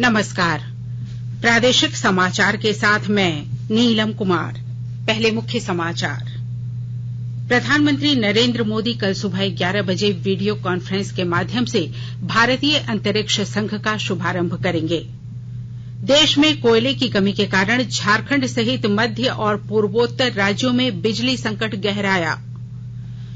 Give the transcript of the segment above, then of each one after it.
नमस्कार। प्रादेशिक समाचार के साथ मैं नीलम कुमार। पहले मुख्य समाचार। प्रधानमंत्री नरेंद्र मोदी कल सुबह 11 बजे वीडियो कॉन्फ्रेंस के माध्यम से भारतीय अंतरिक्ष संघ का शुभारंभ करेंगे। देश में कोयले की कमी के कारण झारखंड सहित मध्य और पूर्वोत्तर राज्यों में बिजली संकट गहराया।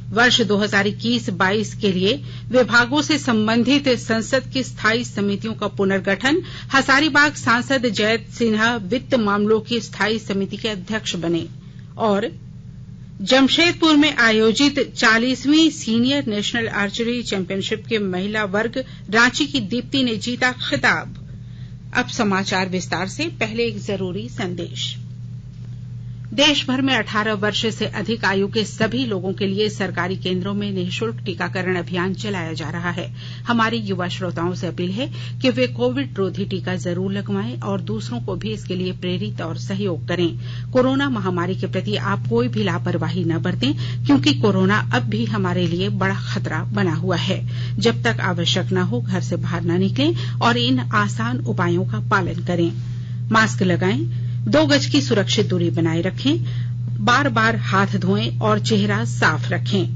वर्ष 2021-22 के लिए विभागों से संबंधित संसद की स्थायी समितियों का पुनर्गठन। हजारीबाग सांसद जयंत सिन्हा वित्त मामलों की स्थायी समिति के अध्यक्ष बने। और जमशेदपुर में आयोजित 40वीं सीनियर नेशनल आर्चरी चैंपियनशिप के महिला वर्ग रांची की दीप्ति ने जीता खिताब। अब समाचार विस्तार से। पहले एक जरूरी संदेश। देश भर में 18 वर्ष से अधिक आयु के सभी लोगों के लिए सरकारी केंद्रों में निःशुल्क टीकाकरण अभियान चलाया जा रहा है। हमारी युवा श्रोताओं से अपील है कि वे कोविड रोधी टीका जरूर लगवाएं और दूसरों को भी इसके लिए प्रेरित और सहयोग करें। कोरोना महामारी के प्रति आप कोई भी लापरवाही न बरतें, क्योंकि कोरोना अब भी हमारे लिए बड़ा खतरा बना हुआ है। जब तक आवश्यक न हो घर से बाहर न निकलें और इन आसान उपायों का पालन करें। मास्क लगाएं, 2 गज की सुरक्षित दूरी बनाए रखें, बार बार हाथ धोएं और चेहरा साफ रखें।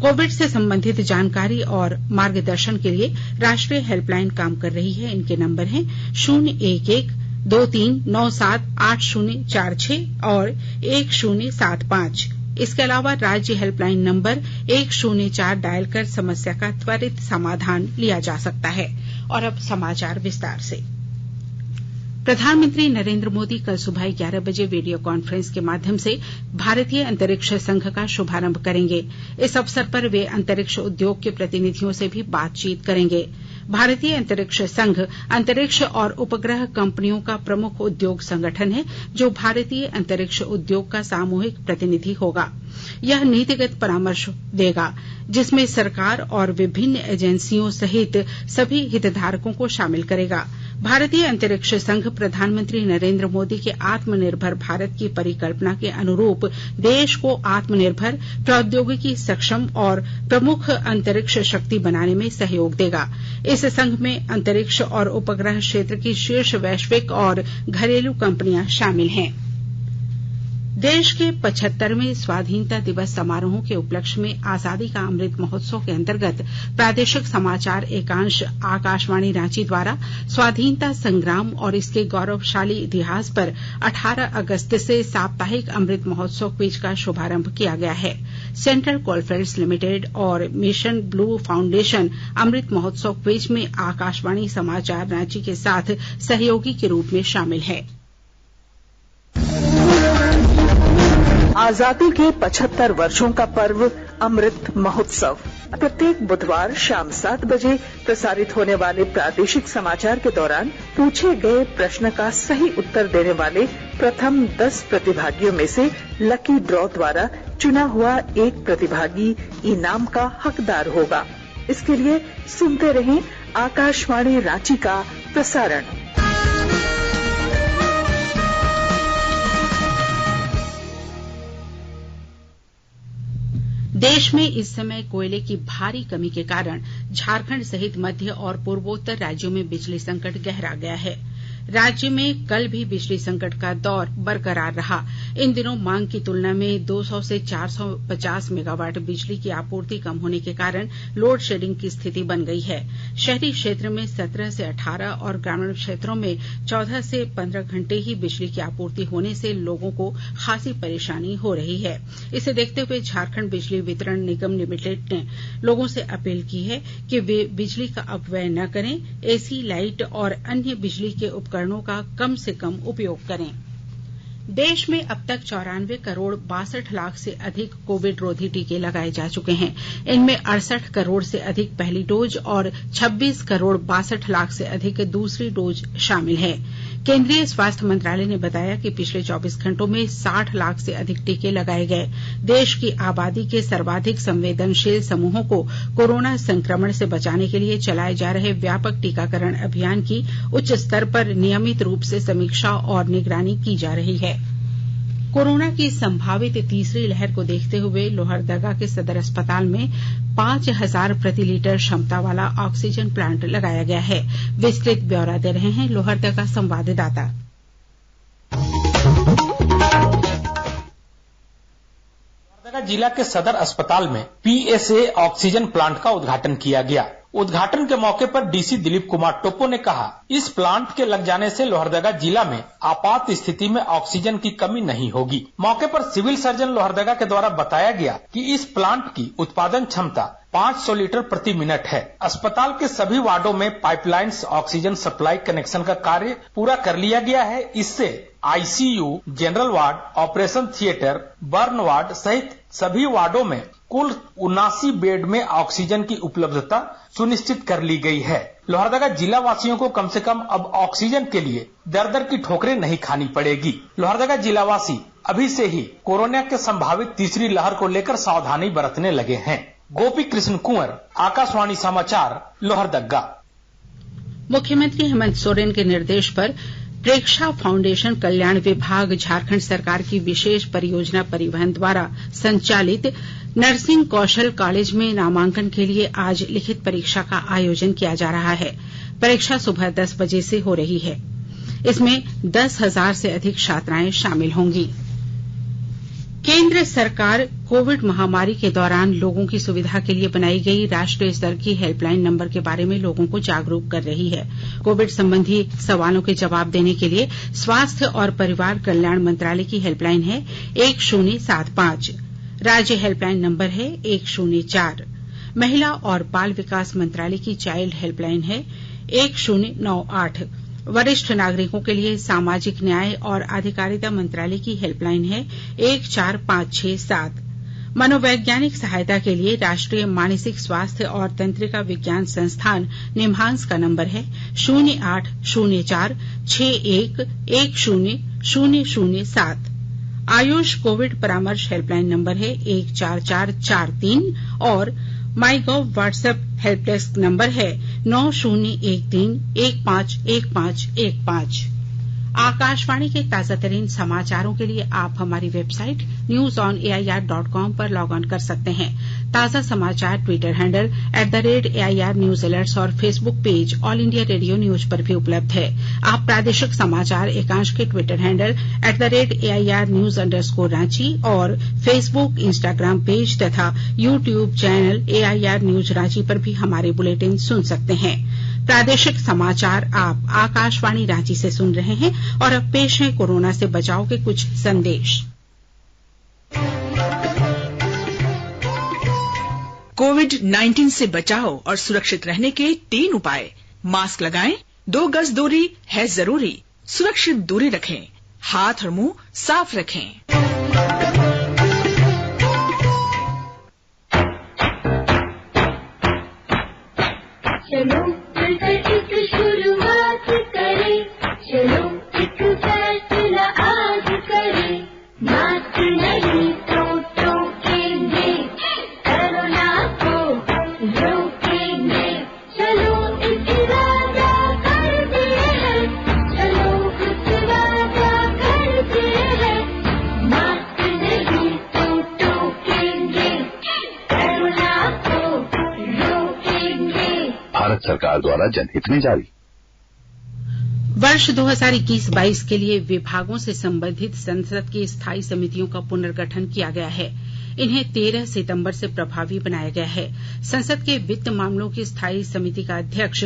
कोविड से संबंधित जानकारी और मार्गदर्शन के लिए राष्ट्रीय हेल्पलाइन काम कर रही है। इनके नंबर हैं 011-2397-8046 और 1075। इसके अलावा राज्य हेल्पलाइन नंबर 104 डायल कर समस्या का त्वरित समाधान लिया जा सकता है। और अब समाचार विस्तार से। प्रधानमंत्री नरेंद्र मोदी कल सुबह 11 बजे वीडियो कॉन्फ्रेंस के माध्यम से भारतीय अंतरिक्ष संघ का शुभारंभ करेंगे। इस अवसर पर वे अंतरिक्ष उद्योग के प्रतिनिधियों से भी बातचीत करेंगे। भारतीय अंतरिक्ष संघ अंतरिक्ष और उपग्रह कंपनियों का प्रमुख उद्योग संगठन है, जो भारतीय अंतरिक्ष उद्योग का सामूहिक प्रतिनिधि होगा। यह नीतिगत परामर्श देगा, जिसमें सरकार और विभिन्न एजेंसियों सहित सभी हितधारकों को शामिल करेगा। भारतीय अंतरिक्ष संघ प्रधानमंत्री नरेंद्र मोदी के आत्मनिर्भर भारत की परिकल्पना के अनुरूप देश को आत्मनिर्भर, प्रौद्योगिकी सक्षम और प्रमुख अंतरिक्ष शक्ति बनाने में सहयोग देगा। इस संघ में अंतरिक्ष और उपग्रह क्षेत्र की शीर्ष वैश्विक और घरेलू कंपनियां शामिल हैं। देश के 75वें स्वाधीनता दिवस समारोह के उपलक्ष्य में आजादी का अमृत महोत्सव के अंतर्गत प्रादेशिक समाचार एकांश आकाशवाणी रांची द्वारा स्वाधीनता संग्राम और इसके गौरवशाली इतिहास पर 18 अगस्त से साप्ताहिक अमृत महोत्सव क्विज का शुभारंभ किया गया है। सेंट्रल कोलफील्ड्स लिमिटेड और mission blue foundation Amrit Mahotsav quiz में आकाशवाणी समाचार रांची के साथ सहयोगी के रूप में शामिल है। आजादी के 75 वर्षों का पर्व अमृत महोत्सव प्रत्येक बुधवार शाम 7 बजे प्रसारित होने वाले प्रादेशिक समाचार के दौरान पूछे गए प्रश्न का सही उत्तर देने वाले प्रथम 10 प्रतिभागियों में से लकी ड्रॉ द्वारा चुना हुआ एक प्रतिभागी इनाम का हकदार होगा। इसके लिए सुनते रहें आकाशवाणी रांची का प्रसारण। देश में इस समय कोयले की भारी कमी के कारण झारखंड सहित मध्य और पूर्वोत्तर राज्यों में बिजली संकट गहरा गया है। राज्य में कल भी बिजली संकट का दौर बरकरार रहा। इन दिनों मांग की तुलना में 200 से 450 मेगावाट बिजली की आपूर्ति कम होने के कारण लोड शेडिंग की स्थिति बन गई है। शहरी क्षेत्र में 17 से 18 और ग्रामीण क्षेत्रों में 14 से 15 घंटे ही बिजली की आपूर्ति होने से लोगों को खासी परेशानी हो रही है। इसे देखते हुए झारखंड बिजली वितरण निगम लिमिटेड ने लोगों से अपील की है कि वे बिजली का अपव्यय न करें, एसी, लाइट और अन्य बिजली के उपकरणों का कम से कम उपयोग करें। देश में अब तक 94 करोड़ 62 लाख से अधिक कोविड रोधी टीके लगाए जा चुके हैं। इनमें 68 करोड़ से अधिक पहली डोज और 26 करोड़ 62 लाख से अधिक दूसरी डोज शामिल है। केंद्रीय स्वास्थ्य मंत्रालय ने बताया कि पिछले 24 घंटों में 60 लाख से अधिक टीके लगाए गए। देश की आबादी के सर्वाधिक संवेदनशील समूहों को कोरोना संक्रमण से बचाने के लिए चलाए जा रहे व्यापक टीकाकरण अभियान की उच्च स्तर पर नियमित रूप से समीक्षा और निगरानी की जा रही है। कोरोना की संभावित तीसरी लहर को देखते हुए लोहरदगा के सदर अस्पताल में 5000 प्रति लीटर क्षमता वाला ऑक्सीजन प्लांट लगाया गया है। विस्तृत ब्यौरा दे रहे हैं लोहरदगा संवाददाता। लोहरदगा जिला के सदर अस्पताल में PSA ऑक्सीजन प्लांट का उद्घाटन किया गया। उद्घाटन के मौके पर डीसी दिलीप कुमार टोप्पो ने कहा, इस प्लांट के लग जाने से लोहरदगा जिला में आपात स्थिति में ऑक्सीजन की कमी नहीं होगी। मौके पर सिविल सर्जन लोहरदगा के द्वारा बताया गया कि इस प्लांट की उत्पादन क्षमता 500 लीटर प्रति मिनट है। अस्पताल के सभी वार्डों में पाइपलाइंस ऑक्सीजन सप्लाई कनेक्शन का कार्य पूरा कर लिया गया है। इससे ICU, general ward, operation theatre, burn ward सहित सभी वार्डों में कुल 79 बेड में ऑक्सीजन की उपलब्धता सुनिश्चित कर ली गई है। लोहरदगा जिला वासियों को कम से कम अब ऑक्सीजन के लिए दर दर की ठोकरें नहीं खानी पड़ेगी। लोहरदगा जिला वासी अभी से ही कोरोना के संभावित तीसरी लहर को लेकर सावधानी बरतने लगे हैं। गोपी कृष्ण कुंवर, आकाशवाणी समाचार, लोहरदगा। मुख्यमंत्री हेमंत सोरेन के निर्देश पर प्रेक्षा फाउंडेशन कल्याण विभाग झारखंड सरकार की विशेष परियोजना परिवहन द्वारा संचालित नर्सिंग कौशल कॉलेज में नामांकन के लिए आज लिखित परीक्षा का आयोजन किया जा रहा है। परीक्षा सुबह 10 बजे से हो रही है। इसमें 10,000 से अधिक छात्राएं शामिल होंगी। केंद्र सरकार कोविड महामारी के दौरान लोगों की सुविधा के लिए बनाई गई राष्ट्रीय स्तर की हेल्पलाइन नंबर के बारे में लोगों को जागरूक कर रही है। कोविड संबंधी सवालों के जवाब देने के लिए स्वास्थ्य और परिवार कल्याण मंत्रालय की हेल्पलाइन है 1075। राज्य हेल्पलाइन नंबर है 104। महिला और बाल विकास मंत्रालय की चाइल्ड हेल्पलाइन है 1098। वरिष्ठ नागरिकों के लिए सामाजिक न्याय और अधिकारिता मंत्रालय की हेल्पलाइन है 14567। मनोवैज्ञानिक सहायता के लिए राष्ट्रीय मानसिक स्वास्थ्य और तंत्रिका विज्ञान संस्थान निम्हांस का नंबर है 0804 61 10007। आयुष कोविड परामर्श हेल्पलाइन नंबर है 14443 और MyGov WhatsApp help desk number है 9013151515। आकाशवाणी के ताजातरीन समाचारों के लिए आप हमारी वेबसाइट newsonair.com पर लॉग ऑन कर सकते हैं। ताजा समाचार Twitter handle @AIR news alerts और Facebook page All India Radio news पर भी उपलब्ध है। आप प्रादेशिक समाचार एकांश के Twitter handle @AIR news _Ranchi और फेसबुक, इंस्टाग्राम पेज तथा YouTube channel AIR news Ranchi पर भी हमारे बुलेटिन सुन सकते हैं। प्रादेशिक समाचार आप आकाशवाणी रांची से सुन रहे हैं और अब पेश है कोरोना से बचाव के कुछ संदेश। कोविड-19 से बचाव और सुरक्षित रहने के 3 उपाय। मास्क लगाएं, 2 गज दूरी है जरूरी, सुरक्षित दूरी रखें, हाथ और मुंह साफ रखें। चलो एक शुरुआत करें, चलो एक फैसला आज करें, मास्क नहीं तो टोकेंगे, कोरोना को रोकेंगे। चलो एक वादा करते हैं, चलो एक वादा करते हैं, मास्क नहीं तो टोकेंगे, कोरोना को रोकेंगे। भारत सरकार द्वारा जनहित में जारी। वर्ष 2021-22 के लिए विभागों से संबंधित संसद की स्थायी समितियों का पुनर्गठन किया गया है। इन्हें 13 सितंबर से प्रभावी बनाया गया है। संसद के वित्त मामलों की स्थायी समिति का अध्यक्ष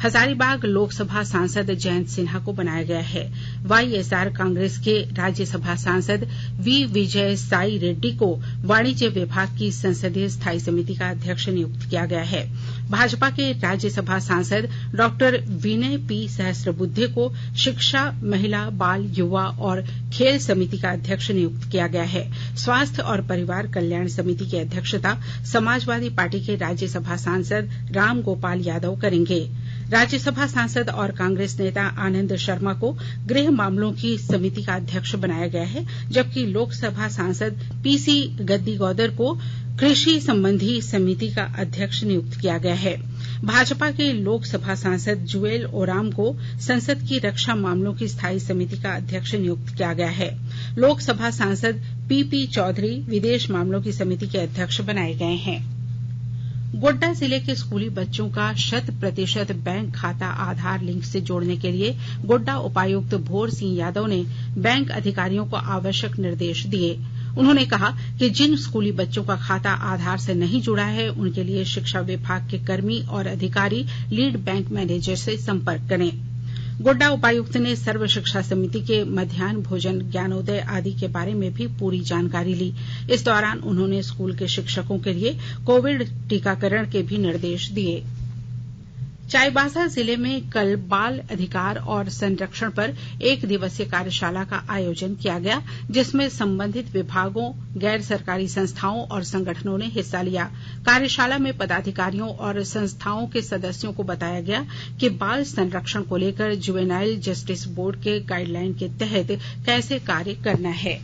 हजारीबाग लोकसभा सांसद जयंत सिन्हा को बनाया गया है। वाईएसआर कांग्रेस के राज्यसभा सांसद वी विजय साई रेड्डी को वाणिज्य विभाग की संसदीय स्थायी समिति का अध्यक्ष नियुक्त किया गया है। भाजपा के राज्यसभा सांसद डॉक्टर विनय पी सहस्त्रबुद्धे को शिक्षा, महिला, बाल, युवा और खेल समिति का अध्यक्ष नियुक्त किया गया है। स्वास्थ्य और परिवार कल्याण समिति की अध्यक्षता समाजवादी पार्टी के राज्यसभा सांसद राम गोपाल यादव करेंगे। राज्यसभा सांसद और कांग्रेस नेता आनंद शर्मा को गृह मामलों की समिति का अध्यक्ष बनाया गया है, जबकि लोकसभा सांसद पीसी गद्दीगौदर को कृषि संबंधी समिति का अध्यक्ष नियुक्त किया गया है। भाजपा के लोकसभा सांसद जुएल ओराम को संसद की रक्षा मामलों की स्थायी समिति का अध्यक्ष नियुक्त किया गया है। लोकसभा सांसद पीपी चौधरी विदेश मामलों की समिति के अध्यक्ष बनाए गए हैं। गोड्डा जिले के स्कूली बच्चों का 100% बैंक खाता आधार लिंक से जोड़ने के लिए गोड्डा उपायुक्त भोर सिंह यादव ने बैंक अधिकारियों को आवश्यक निर्देश दिए। उन्होंने कहा कि जिन स्कूली बच्चों का खाता आधार से नहीं जुड़ा है उनके लिए शिक्षा विभाग के कर्मी और अधिकारी लीड बैंक मैनेजर से संपर्क करें। गोड्डा उपायुक्त ने सर्व शिक्षा समिति के मध्याह्न भोजन ज्ञानोदय आदि के बारे में भी पूरी जानकारी ली। इस दौरान उन्होंने स्कूल के शिक्षकों के लिए कोविड टीकाकरण के भी निर्देश दिए। चाईबासा जिले में कल बाल अधिकार और संरक्षण पर 1 दिवसीय कार्यशाला का आयोजन किया गया, जिसमें संबंधित विभागों, गैर सरकारी संस्थाओं और संगठनों ने हिस्सा लिया। कार्यशाला में पदाधिकारियों और संस्थाओं के सदस्यों को बताया गया कि बाल संरक्षण को लेकर जुवेनाइल जस्टिस बोर्ड के गाइडलाइन के तहत कैसे कार्य करना है।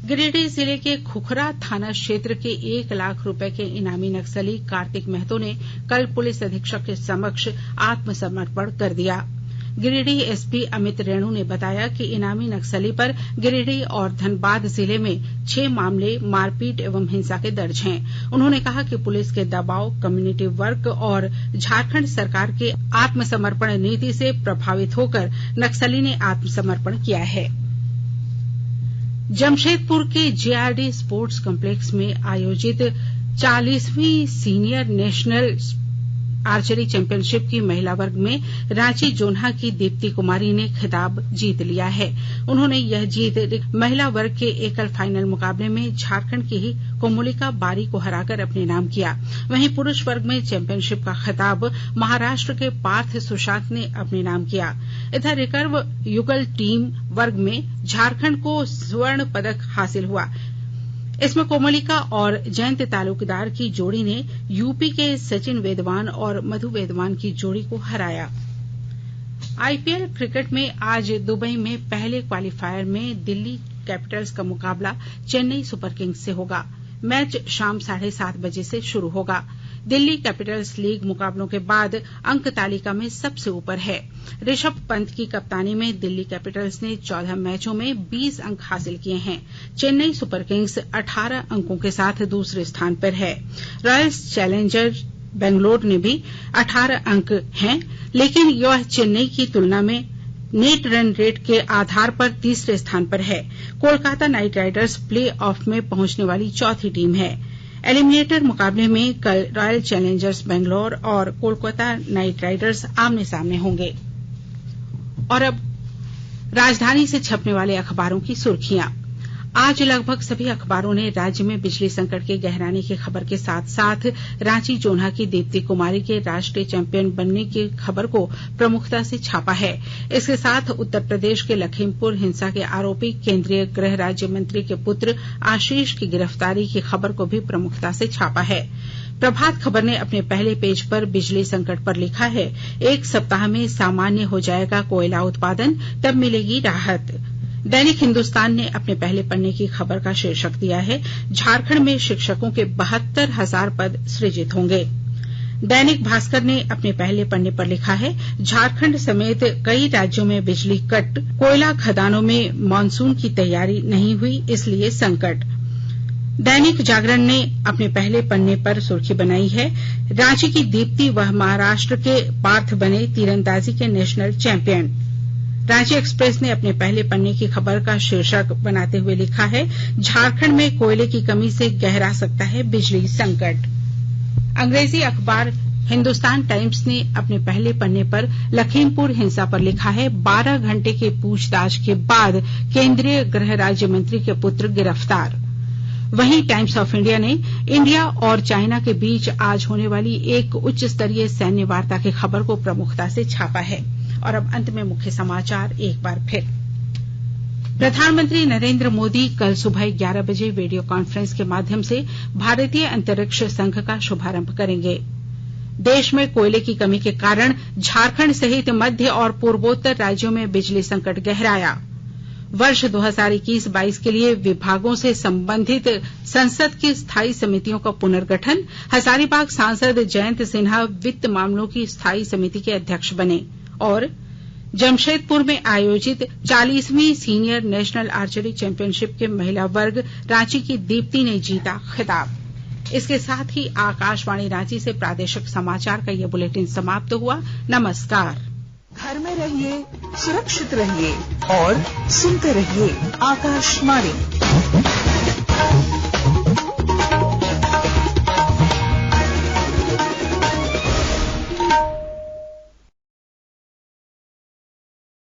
गिरिडीह जिले के खुखरा थाना क्षेत्र के 1 लाख रुपए के इनामी नक्सली कार्तिक महतो ने कल पुलिस अधीक्षक के समक्ष आत्मसमर्पण कर दिया। गिरिडीह एसपी अमित रेणु ने बताया कि इनामी नक्सली पर गिरिडीह और धनबाद जिले में 6 मामले मारपीट एवं हिंसा के दर्ज हैं। उन्होंने कहा कि पुलिस के दबाव, कम्युनिटी वर्क और झारखंड सरकार के आत्मसमर्पण नीति से प्रभावित होकर नक्सली ने आत्मसमर्पण किया है। जमशेदपुर के जेआरडी स्पोर्ट्स कॉम्प्लेक्स में आयोजित 40वीं सीनियर नेशनल आर्चरी चैंपियनशिप की महिला वर्ग में रांची जोन्हा की दीप्ति कुमारी ने खिताब जीत लिया है। उन्होंने यह जीत महिला वर्ग के एकल फाइनल मुकाबले में झारखंड की ही कोमोलिका बारी को हराकर अपने नाम किया। वहीं पुरुष वर्ग में चैंपियनशिप का खिताब महाराष्ट्र के पार्थ सुशांत ने अपने नाम किया। इधर रिकर्व युगल टीम वर्ग में झारखंड को स्वर्ण पदक हासिल हुआ। इसमें कोमलिका और जयंत तालुकदार की जोड़ी ने यूपी के सचिन वेदवान और मधु वेदवान की जोड़ी को हराया। आईपीएल क्रिकेट में आज दुबई में पहले क्वालिफायर में दिल्ली कैपिटल्स का मुकाबला चेन्नई सुपर किंग्स से होगा। मैच शाम 7:30 बजे से शुरू होगा। दिल्ली कैपिटल्स लीग मुकाबलों के बाद अंक तालिका में सबसे ऊपर है। ऋषभ पंत की कप्तानी में दिल्ली कैपिटल्स ने 14 मैचों में 20 अंक हासिल किए हैं। चेन्नई सुपर किंग्स 18 अंकों के साथ दूसरे स्थान पर है। रॉयल्स चैलेंजर्स बेंगलोर ने भी 18 अंक हैं, लेकिन यह चेन्नई की तुलना में नेट रन रेट के आधार पर तीसरे स्थान पर है। Kolkata night Riders play of में पहुंचने वाली चौथी टीम है। एलिमिनेटर मुकाबले में कल रॉयल चैलेंजर्स बेंगलोर और कोलकाता नाइट राइडर्स आमने सामने होंगे। और अब राजधानी से छपने वाले अखबारों की सुर्खियां। आज लगभग सभी अखबारों ने राज्य में बिजली संकट के गहराने की खबर के साथ साथ रांची जोन्हा की दीप्ति कुमारी के राष्ट्रीय चैंपियन बनने की खबर को प्रमुखता से छापा है। इसके साथ उत्तर प्रदेश के लखीमपुर हिंसा के आरोपी केंद्रीय गृह राज्य मंत्री के पुत्र आशीष की गिरफ्तारी की खबर को भी प्रमुखता से छापा है। प्रभात खबर ने अपने पहले पेज पर बिजली संकट पर लिखा है, 1 सप्ताह में सामान्य हो जाएगा कोयला उत्पादन, तब मिलेगी राहत। दैनिक हिंदुस्तान ने अपने पहले पन्ने की खबर का शीर्षक दिया है, झारखंड में शिक्षकों के 72,000 पद सृजित होंगे। दैनिक भास्कर ने अपने पहले पन्ने पर लिखा है, झारखंड समेत कई राज्यों में बिजली कट, कोयला खदानों में मानसून की तैयारी नहीं हुई, इसलिए संकट। दैनिक जागरण ने अपने पहले पन्ने पर सुर्खी बनाई है, रांची की दीप्ति व महाराष्ट्र के पार्थ बने तीरंदाजी के नेशनल चैंपियन। रांची एक्सप्रेस ने अपने पहले पन्ने की खबर का शीर्षक बनाते हुए लिखा है, झारखंड में कोयले की कमी से गहरा सकता है बिजली संकट। अंग्रेजी अखबार हिंदुस्तान टाइम्स ने अपने पहले पन्ने पर लखीमपुर हिंसा पर लिखा है, 12 घंटे के पूछताछ के बाद केंद्रीय गृह राज्य मंत्री के पुत्र गिरफ्तार। वहीं टाइम्स ऑफ इंडिया ने इंडिया और चाइना के बीच आज होने वाली एक उच्च स्तरीय सैन्य वार्ता की खबर को प्रमुखता से छापा है। और अब अंत में मुख्य समाचार एक बार फिर। प्रधानमंत्री नरेंद्र मोदी कल सुबह 11 बजे वीडियो कॉन्फ्रेंस के माध्यम से भारतीय अंतरिक्ष संघ का शुभारंभ करेंगे। देश में कोयले की कमी के कारण झारखंड सहित मध्य और पूर्वोत्तर राज्यों में बिजली संकट गहराया। वर्ष 2021-22 के लिए विभागों से संबंधित संसद की स्थायी समितियों का पुनर्गठन। हजारीबाग सांसद जयंत सिन्हा वित्त मामलों की स्थायी समिति के अध्यक्ष बने। और जमशेदपुर में आयोजित 40वीं सीनियर नेशनल आर्चरी चैंपियनशिप के महिला वर्ग रांची की दीप्ति ने जीता खिताब। इसके साथ ही आकाशवाणी रांची से प्रादेशिक समाचार का ये बुलेटिन समाप्त हुआ। नमस्कार। घर में रहिए, सुरक्षित रहिए और सुनते रहिए आकाशवाणी।